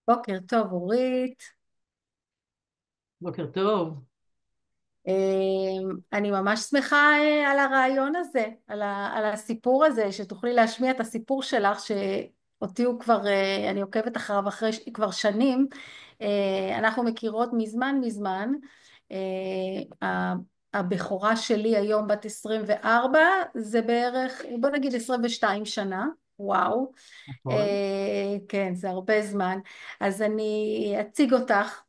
בוקר טוב, אורית. בוקר טוב. אני ממש שמחה על הרעיון הזה, על הסיפור הזה, שתוכלי להשמיע את הסיפור שלך, שאותי הוא כבר, אני עוקבת אחריו כבר שנים. אנחנו מכירות מזמן מזמן. הבכורה שלי היום בת 24, זה בערך, בוא נגיד 22 שנה. וואו. נכון. כן, זה הרבה זמן. אז אני אציג אותך.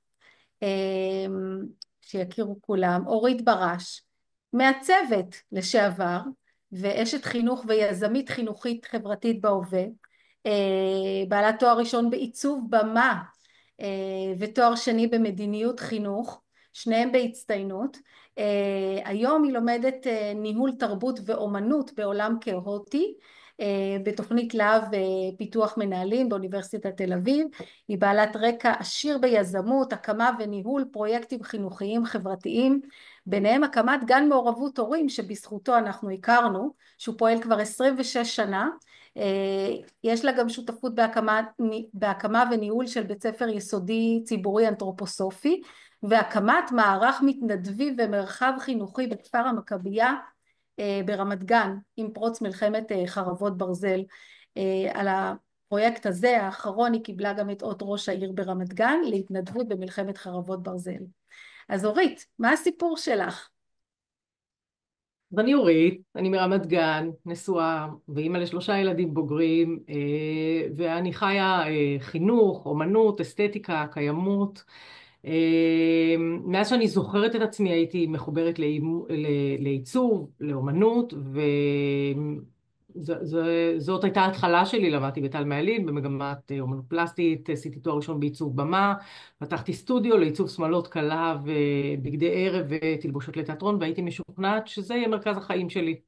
שיכירו כולם, אורית ברש, מעצבת לשעבר ואשת חינוך ויזמית חינוכית חברתית בהווה, בעלת תואר ראשון בעיצוב במה ותואר שני במדיניות חינוך, שניהם בהצטיינות. היום היא לומדת ניהול תרבות ואומנות בעולם כאוטי בתוכנית להב פיתוח מנהלים באוניברסיטת תל אביב. היא בעלת רקע עשיר ביזמות, הקמה וניהול פרויקטים חינוכיים חברתיים, ביניהם הקמת גן מעורבות הורים שבזכותו אנחנו הכרנו, שהוא פועל כבר 26 שנה. יש לה גם שותפות בהקמה וניהול של בית ספר יסודי ציבורי אנתרופוסופי, והקמת מערך מתנדבים ומרחב חינוכי בכפר המכבייה ברמת גן עם פרוץ מלחמת חרבות ברזל. על הפרויקט הזה האחרון היא קיבלה גם את אות ראש העיר ברמת גן להתנדבות במלחמת חרבות ברזל. אז אורית, מה הסיפור שלך? אז אני אורית, אני מרמת גן, נשואה ואימא לשלושה ילדים בוגרים, ואני חיה חינוך, אומנות, אסתטיקה, קיימות. מאז שאני זוכרת את עצמי הייתי מחוברת לעיצוב, לאומנות, זאת הייתה ההתחלה שלי. למדתי בטל מעלין במגמת אומנות פלסטית, עשיתי תואר ראשון בעיצוב במה, פתחתי סטודיו לעיצוב שמלות כלה ובגדי ערב ותלבושות לתיאטרון, והייתי משוכנעת שזה יהיה מרכז החיים שלי.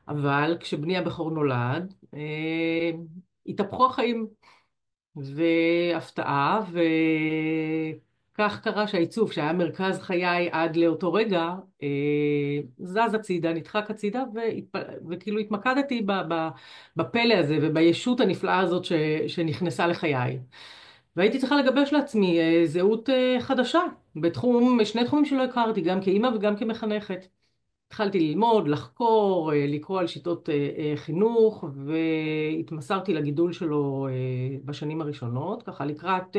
אבל כשבני הבכור נולד, התהפכו החיים. והפתעה, וכך קרה שהעיצוב שהיה מרכז חיי עד לאותו רגע, זז הצידה, נדחק הצידה, וכאילו התמקדתי בפלא הזה ובישות הנפלאה הזאת שנכנסה לחיי. והייתי צריכה לגבש לעצמי זהות חדשה שני תחומים שלא הכרתי, גם כאימא וגם כמחנכת. התחלתי ללמוד, לחקור, לקרוא על שיטות חינוך, והתמסרתי לגידול שלו בשנים הראשונות. ככה לקראת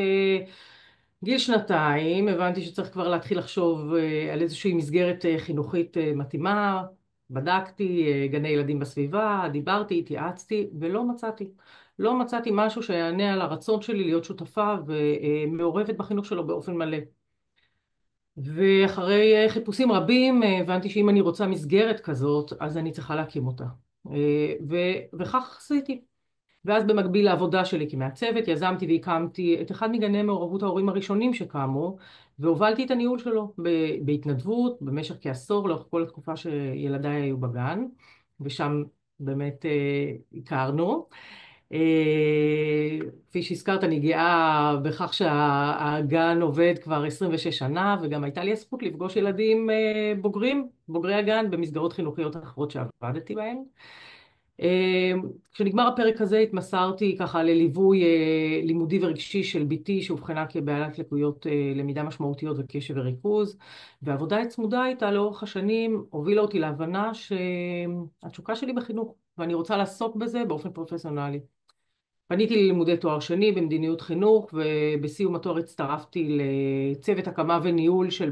גיל שנתיים הבנתי שצריך כבר להתחיל לחשוב על איזושהי מסגרת חינוכית מתאימה. בדקתי גני ילדים בסביבה, דיברתי, התייעצתי, ולא מצאתי. לא מצאתי משהו שיענה על הרצון שלי להיות שותפה ומעורבת בחינוך שלו באופן מלא. ואחרי חיפושים רבים הבנתי שאם אני רוצה מסגרת כזאת, אז אני צריכה להקים אותה. וכך עשיתי. ואז במקביל לעבודה שלי כמעצבת, יזמתי והקמתי את אחד מגני מעורבות ההורים הראשונים שקמו, והובלתי את הניהול שלו בהתנדבות במשך כעשור, לאורך כל התקופה שילדיי היו בגן, ושם באמת הכרנו. כפי שהזכרת, אני גאה בכך שהגן עובד כבר 26 שנה, וגם הייתה לי הזכות לפגוש ילדים בוגרים, בוגרי הגן, במסגרות חינוכיות אחרות שעבדתי בהן. כשנגמר הפרק הזה התמסרתי ככה לליווי לימודי ורגשי של בתי שאובחנה כבעלת לקויות למידה משמעותיות וקשב וריכוז, והעבודה הצמודה איתה לאורך השנים הובילה אותי להבנה שהתשוקה שלי בחינוך ואני רוצה לעסוק בזה באופן פרופסיונלי. פניתי ללימודי תואר שני במדיניות חינוך, ובסיום התואר הצטרפתי לצוות הקמה וניהול של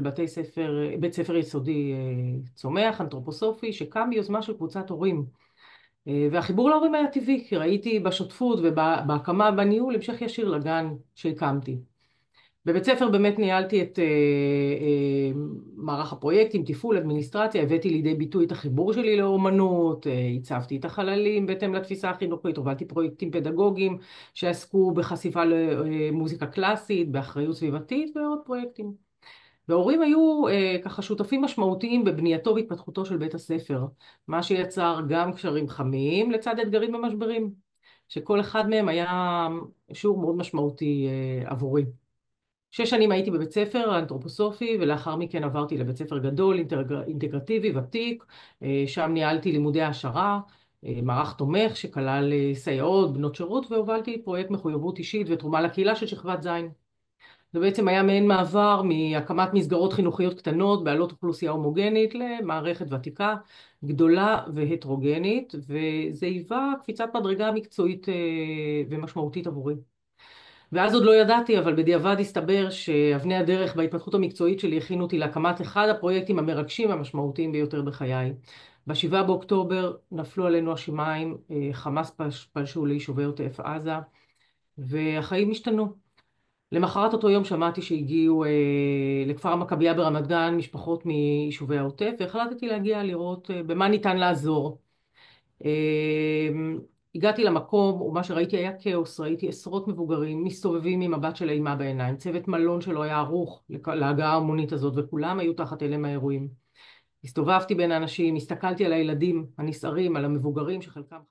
בית ספר יסודי צומח, אנתרופוסופי, שקם ביוזמה של קבוצת הורים. והחיבור להורים היה טבעי, כי ראיתי בשותפות ובהקמה, בניהול, המשך ישיר לגן שהקמתי. בבית ספר באמת ניהלתי את מערך הפרויקטים, תפעול, אדמיניסטרציה, הבאתי לידי ביטוי את החיבור שלי לאומנות, הצבתי את החללים בהתאם לתפיסה החינוכית, הובלתי פרויקטים פדגוגיים שעסקו בחשיפה למוזיקה קלאסית, באחריות סביבתית ועוד פרויקטים. וההורים היו ככה שותפים משמעותיים בבנייתו והתפתחותו של בית הספר, מה שיצר גם קשרים חמים לצד אתגרים ומשברים, שכל אחד מהם היה שיעור מאוד משמעותי עבורי. 6 שנים הייתי בבית ספר האנתרופוסופי, ולאחר מכן עברתי לבית ספר גדול, אינטגרטיבי, ותיק. שם ניהלתי לימודי העשרה, מערך תומך שכלל סייעות, בנות שירות, והובלתי פרויקט מחויבות אישית ותרומה לקהילה של שכבת ז'. זה בעצם היה מעין מעבר מהקמת מסגרות חינוכיות קטנות בעלות אוכלוסייה הומוגנית למערכת ותיקה, גדולה והטרוגנית, וזה היווה קפיצת מדרגה מקצועית ומשמעותית עבורי. ואז עוד לא ידעתי, אבל בדיעבד הסתבר שאבני הדרך בהתפתחות המקצועית שלי הכינו אותי להקמת אחד הפרויקטים המרגשים והמשמעותיים ביותר בחיי. ב7 באוקטובר נפלו עלינו השמיים, חמאס פלשו ליישובי עוטף עזה, והחיים השתנו. למחרת אותו יום שמעתי שהגיעו לכפר המכבייה ברמת גן משפחות מיישובי העוטף, והחלטתי להגיע לראות במה ניתן לעזור. אה, הגעתי למקום, ומה שראיתי היה כאוס. ראיתי עשרות מבוגרים מסתובבים עם מבט של אימה בעיניים, צוות מלון שלא היה ערוך להגעה ההמונית הזאת, וכולם היו תחת הלם האירועים. הסתובבתי בין האנשים, הסתכלתי על הילדים הנסערים, על המבוגרים שחלקם